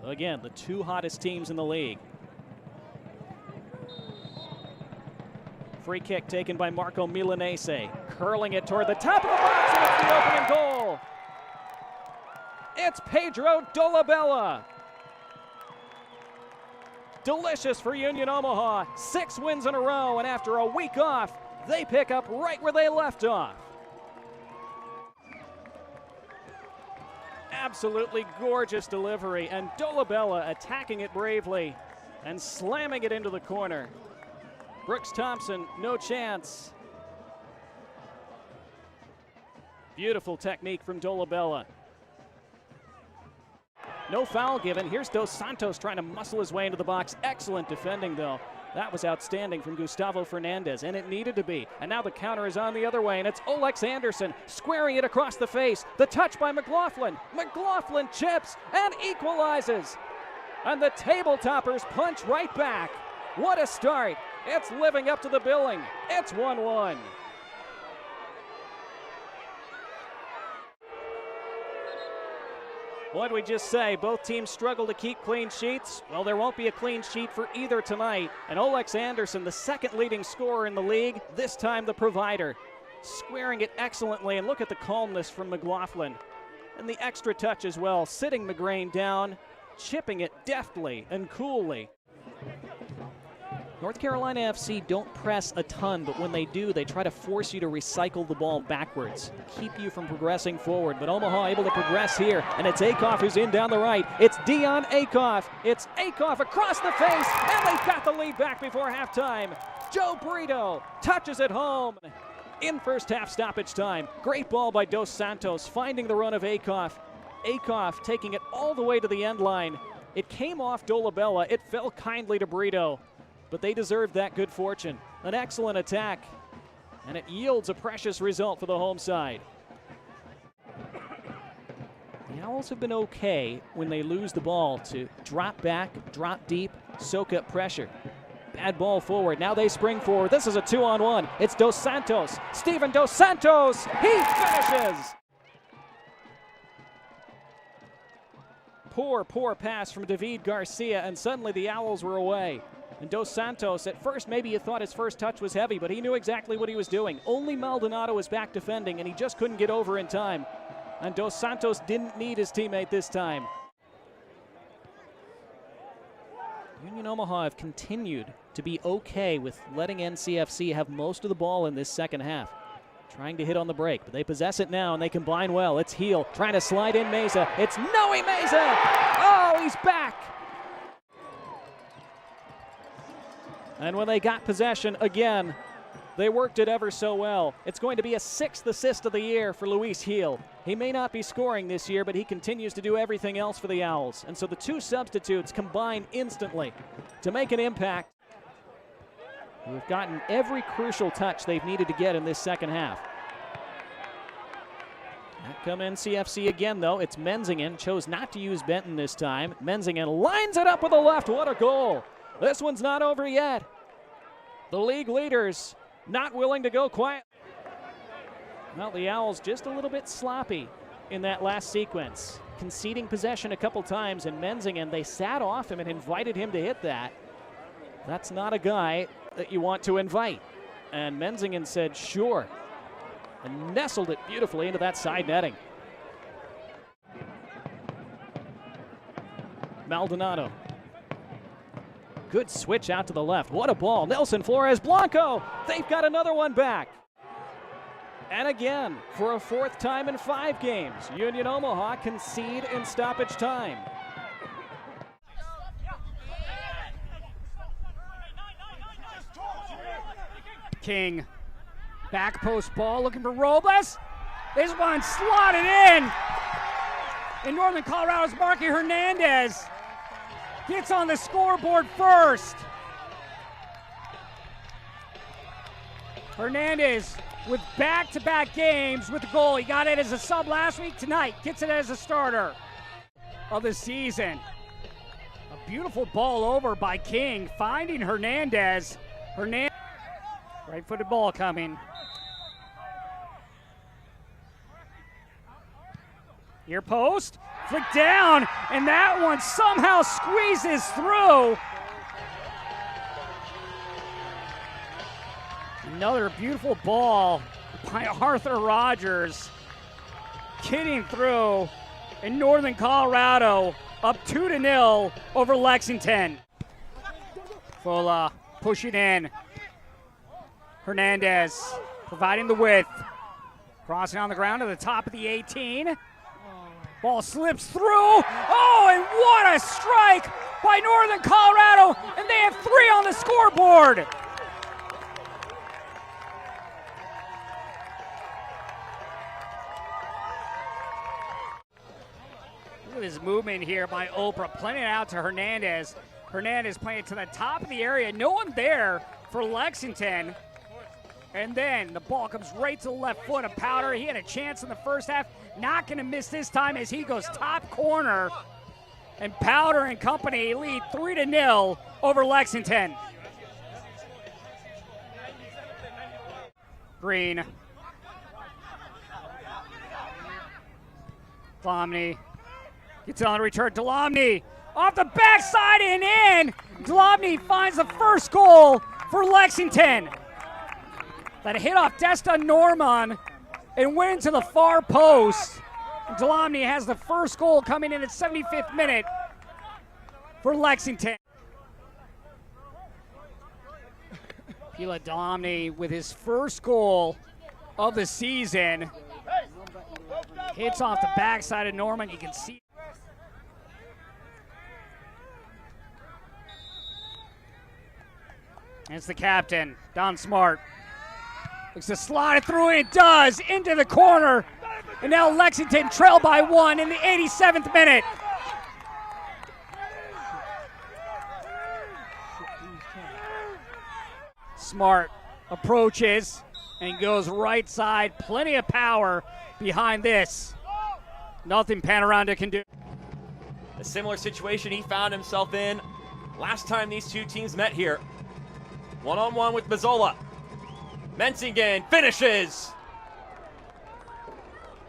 Again, the two hottest teams in the league. Free kick taken by Marco Milanese, curling it toward the top of the box, and it's the opening goal. It's Pedro Dolabella. Delicious for Union Omaha. 6 wins in a row, and after a week off, they pick up right where they left off. Absolutely gorgeous delivery, and Dolabella attacking it bravely and slamming it into the corner. Brooks Thompson, no chance. Beautiful technique from Dolabella. No foul given. Here's Dos Santos trying to muscle his way into the box. Excellent defending, though. That was outstanding from Gustavo Fernandez, and it needed to be. And now the counter is on the other way, and it's Olex Anderson squaring it across the face. The touch by McLaughlin. McLaughlin chips and equalizes. And the table toppers punch right back. What a start. It's living up to the billing. It's 1-1. What did we just say? Both teams struggle to keep clean sheets. Well, there won't be a clean sheet for either tonight. And Olex Anderson, the second leading scorer in the league, this time the provider. Squaring it excellently, and look at the calmness from McLaughlin. And the extra touch as well, sitting McGrain down, chipping it deftly and coolly. North Carolina FC don't press a ton, but when they do, they try to force you to recycle the ball backwards, keep you from progressing forward. But Omaha able to progress here, and it's Akoff who's in down the right. It's Dion Akoff. It's Akoff across the face, and they've got the lead back before halftime. Joe Brito touches it home in first half stoppage time. Great ball by Dos Santos, finding the run of Akoff. Akoff taking it all the way to the end line. It came off Dolabella. It fell kindly to Brito, but they deserved that good fortune. An excellent attack, and it yields a precious result for the home side. The Owls have been okay when they lose the ball to drop back, drop deep, soak up pressure. Bad ball forward. Now they spring forward. This is a 2-on-1. It's Dos Santos. Steevan Dos Santos. He finishes. Poor pass from David Garcia, and suddenly the Owls were away. And Dos Santos, at first maybe you thought his first touch was heavy, but he knew exactly what he was doing. Only Maldonado was back defending, and he just couldn't get over in time. And Dos Santos didn't need his teammate this time. Union Omaha have continued to be okay with letting NCFC have most of the ball in this second half. Trying to hit on the break, but they possess it now, and they combine well. It's Gil trying to slide in Meza. It's Noe Meza! Oh, he's back! And when they got possession again, they worked it ever so well. It's going to be a 6th assist of the year for Luis Gil. He may not be scoring this year, but he continues to do everything else for the Owls. And so the two substitutes combine instantly to make an impact. We've gotten every crucial touch they've needed to get in this second half. Out come NCFC again, though. It's Mentzingen. Chose not to use Benton this time. Mentzingen lines it up with the left. What a goal. This one's not over yet. The league leaders not willing to go quiet. Well, the Owls just a little bit sloppy in that last sequence, conceding possession a couple times, and Mentzingen, they sat off him and invited him to hit that. That's not a guy that you want to invite. And Mentzingen said, sure, and nestled it beautifully into that side netting. Maldonado. Good switch out to the left. What a ball. Nelson Flores Blanco. They've got another one back. And again, for a 4th time in 5 games, Union Omaha concede in stoppage time. King. Back post ball looking for Robles. This one slotted in. And Northern Colorado's Marky Hernández gets on the scoreboard first. Hernández with back-to-back games with the goal. He got it as a sub last week. Tonight gets it as a starter of the season. A beautiful ball over by King, finding Hernández. Right-footed ball coming. Near post. flick down, and that one somehow squeezes through. Another beautiful ball by Arthur Rogers, getting through, and Northern Colorado up 2-0 over Lexington. Phila pushing in. Hernández providing the width. Crossing on the ground to the top of the 18. Ball slips through. Oh, and what a strike by Northern Colorado, and they have 3 on the scoreboard. Look at this movement here by Oprah, playing it out to Hernández. Hernández playing it to the top of the area. No one there for Lexington. And then the ball comes right to the left foot of Powder. He had a chance in the first half. Not going to miss this time as he goes top corner. And Powder and company lead 3-0 over Lexington. Green. Dlamini gets on the return. Dlamini off the backside and in. Dlamini finds the first goal for Lexington. That hit off Desta Norman and went into the far post. Dlamini has the first goal coming in at 75th minute for Lexington. Phila Dlamini with his first goal of the season. Hits off the backside of Norman. You can see. It's the captain, Don Smart. Looks to slide it through, and it does, into the corner. And now Lexington trail by 1 in the 87th minute. Smart approaches and goes right side. Plenty of power behind this. Nothing Panorama can do. A similar situation he found himself in last time these two teams met here. One-on-one with Mazzola. Mentzingen finishes.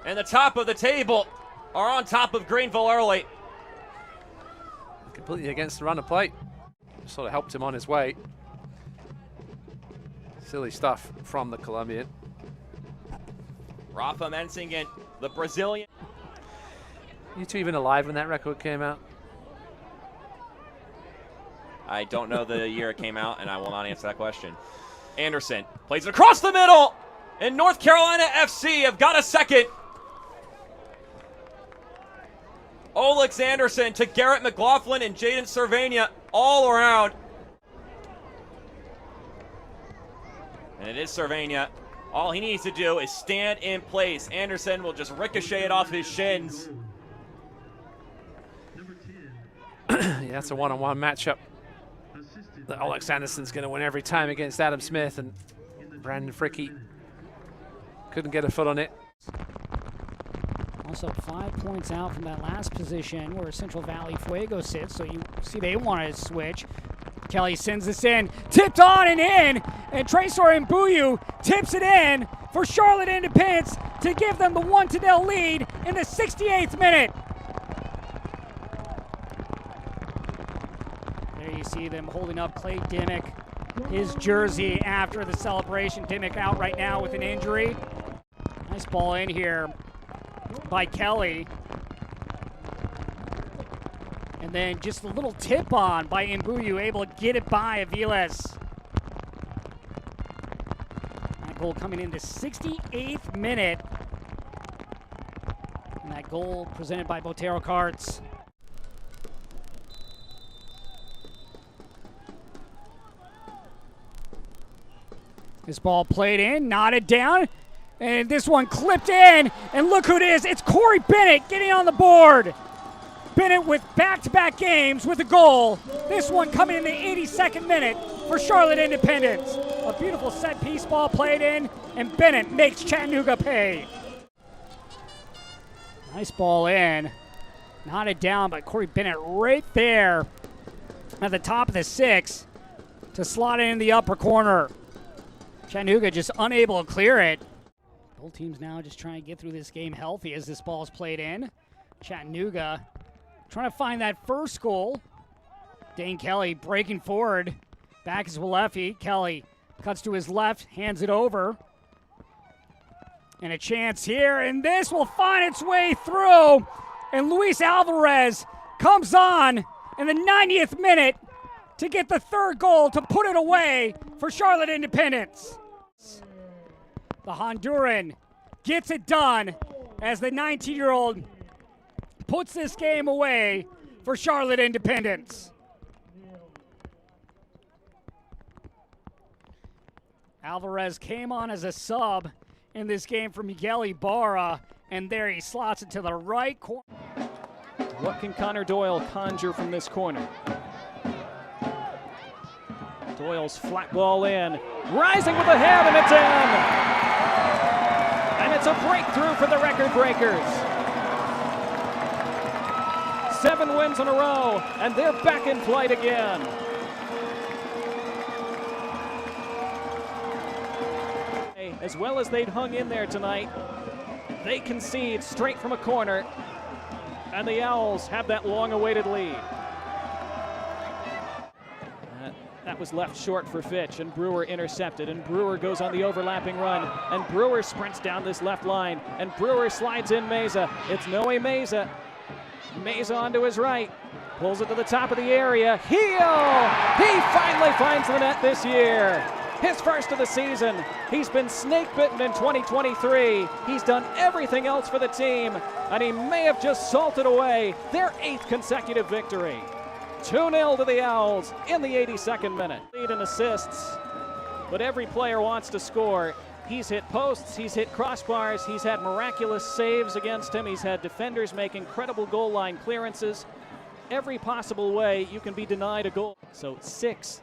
And the top of the table are on top of Greenville early. Completely against the run of play. Sort of helped him on his way. Silly stuff from the Colombian. Rafa Mentzingen, the Brazilian. You two even alive when that record came out? I don't know the year it came out, and I will not answer that question. Anderson plays it across the middle, and North Carolina FC have got a second. Olex Anderson to Garrett McLaughlin and Jaden Servania all around. And it is Servania. All he needs to do is stand in place. Anderson will just ricochet it off his shins. Yeah, that's a one-on-one matchup that Olex Anderson's going to win every time against Adam Smith, and Brandon Fricky couldn't get a foot on it. Also 5 points out from that last position where Central Valley Fuego sits, so you see they wanted to switch. Kelly sends this in, tipped on and in, and Tresor Mbuyu tips it in for Charlotte Independence to give them the 1-0 lead in the 68th minute. There you see them holding up Clay Dimmick, his jersey after the celebration. Dimmick out right now with an injury. Nice ball in here by Kelly. And then just a little tip on by Mbuyu, able to get it by Aviles. That goal coming in the 68th minute. And that goal presented by Botero Carts. This ball played in, knotted down, and this one clipped in, and look who it is. It's Khori Bennett getting on the board. Bennett with back-to-back games with a goal. This one coming in the 82nd minute for Charlotte Independence. A beautiful set-piece ball played in, and Bennett makes Chattanooga pay. Nice ball in. Knotted down by Khori Bennett right there at the top of the 6 to slot it in the upper corner. Chattanooga just unable to clear it. Both teams now just trying to get through this game healthy as this ball is played in. Chattanooga trying to find that first goal. Dane Kelly breaking forward. Back is Walefi. Kelly cuts to his left, hands it over. And a chance here, and this will find its way through. And Luis Alvarez comes on in the 90th minute to get the third goal to put it away for Charlotte Independence. The Honduran gets it done as the 19-year-old puts this game away for Charlotte Independence. Alvarez came on as a sub in this game for Miguel Ibarra, and there he slots it to the right corner. What can Connor Doyle conjure from this corner? Doyle's flat ball in, rising with the head, and it's in! And it's a breakthrough for the record breakers. 7 wins in a row, and they're back in flight again. As well as they'd hung in there tonight, they concede straight from a corner, and the Owls have that long-awaited lead. That was left short for Fitch, and Brewer intercepted, and Brewer goes on the overlapping run, and Brewer sprints down this left line, and Brewer slides in Meza. It's Noe Meza. Meza onto his right, pulls it to the top of the area. Heel! He finally finds the net this year. His first of the season. He's been snake-bitten in 2023. He's done everything else for the team, and he may have just salted away their 8th consecutive victory. 2-0 to the Owls in the 82nd minute. Lead in assists, but every player wants to score. He's hit posts, he's hit crossbars, he's had miraculous saves against him, he's had defenders make incredible goal line clearances. Every possible way you can be denied a goal. So 6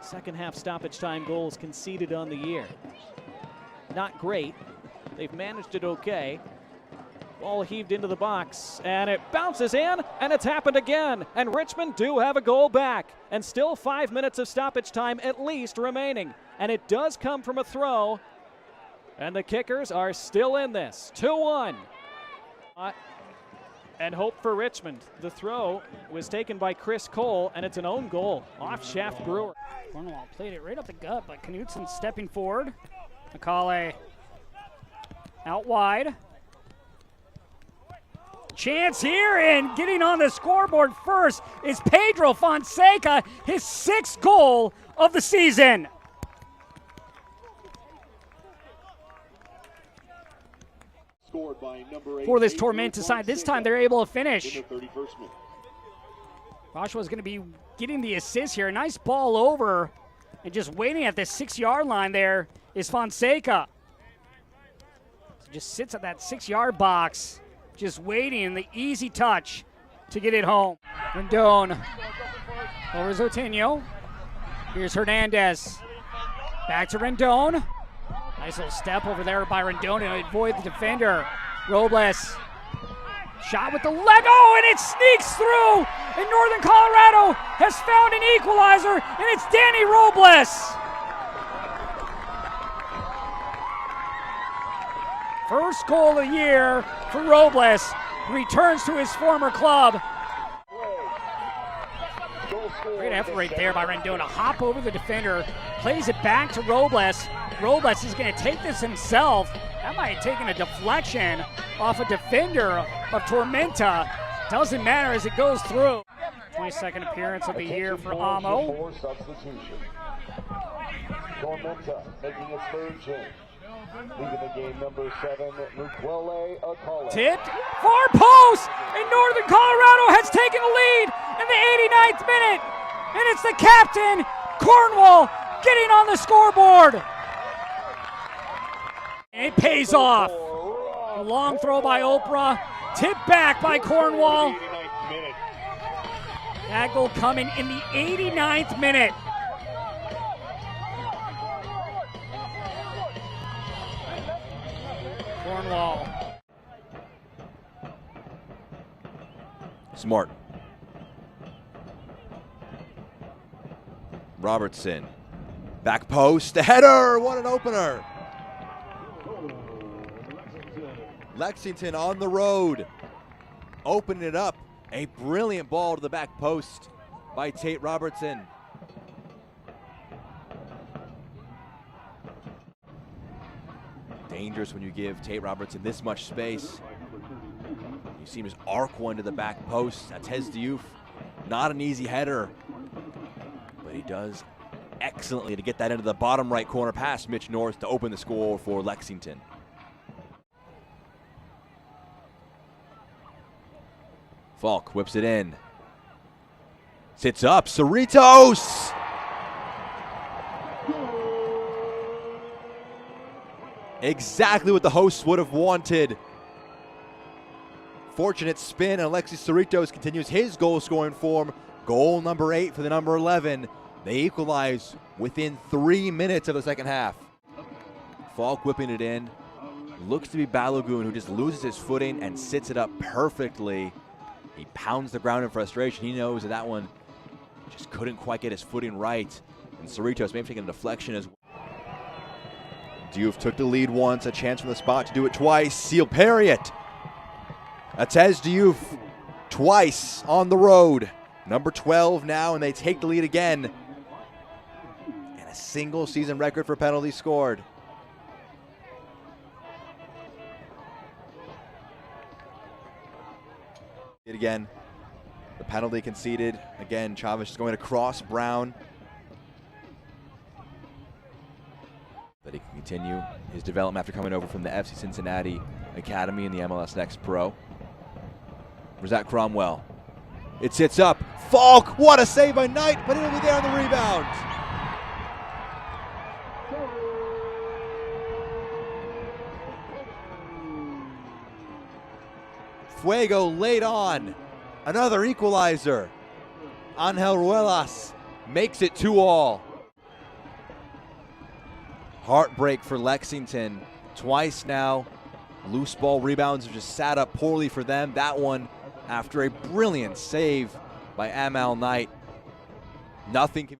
second half stoppage time goals conceded on the year. Not great. They've managed it okay. Ball heaved into the box, and it bounces in, and it's happened again. And Richmond do have a goal back, and still 5 minutes of stoppage time at least remaining. And it does come from a throw, and the Kickers are still in this. 2-1. And hope for Richmond. The throw was taken by Chris Cole, and it's an own goal off Shaft Brewer. Cornwall played it right up the gut, but Knutson stepping forward. Macaulay out wide. Chance here, and getting on the scoreboard first is Pedro Fonseca, his 6th goal of the season. For this Tormenta side, this time they're able to finish. Joshua's going to be getting the assist here. Nice ball over, and just waiting at the 6-yard line there is Fonseca. So just sits at that 6-yard box, just waiting, the easy touch to get it home. Rendon over Zotinho. Here's Hernández. Back to Rendon. Nice little step over there by Rendon to avoid the defender. Robles. Shot with the leg. Oh, and it sneaks through. And Northern Colorado has found an equalizer, and it's Danny Robles. First goal of the year for Robles. Returns to his former club. Great effort right there by Rendon to hop over the defender. Plays it back to Robles. Robles is going to take this himself. That might have taken a deflection off a defender of Tormenta. Doesn't matter as it goes through. 22nd appearance of the year for Amo. Tormenta making its 3rd change. Leaving the game number 7, Mukwele Akala. Tipped, far post, and Northern Colorado has taken the lead in the 89th minute. And it's the captain, Cornwall, getting on the scoreboard. And it pays off. A long throw by Oprah, tipped back by Cornwall. That goal coming in the 89th minute. Cornwall. Smart. Robertson. Back post. The header. What an opener. Lexington on the road. opening it up. A brilliant ball to the back post by Tate Robertson. Dangerous when you give Tate Robertson this much space. You see him just arc one to the back post. That's Hez Diouf. Not an easy header, but he does excellently to get that into the bottom right corner past Mitch North to open the score for Lexington. Falk whips it in. Sits up, Cerritos! Exactly what the hosts would have wanted. Fortunate spin, and Alexis Cerritos continues his goal-scoring form. Goal number 8 for the number 11. They equalize within 3 minutes of the second half. Falk whipping it in. Looks to be Balogun, who just loses his footing and sits it up perfectly. He pounds the ground in frustration. He knows that one just couldn't quite get his footing right. And Cerritos may have taken a deflection as well. Diouf took the lead once, a chance from the spot to do it twice. Seal parry it. That's Hez Diouf twice on the road. Number 12 now, and they take the lead again. And a single season record for penalties scored. It again. The penalty conceded. Again, Chavez is going to cross Brown. But he can continue his development after coming over from the FC Cincinnati Academy in the MLS Next Pro. Razak Cromwell. It sits up. Falk, what a save by Knight, but it'll be there on the rebound. Fuego laid on. Another equalizer. Angel Ruelas makes it 2-2. Heartbreak for Lexington. Twice now. Loose ball rebounds have just sat up poorly for them. That one after a brilliant save by Amal Knight. Nothing can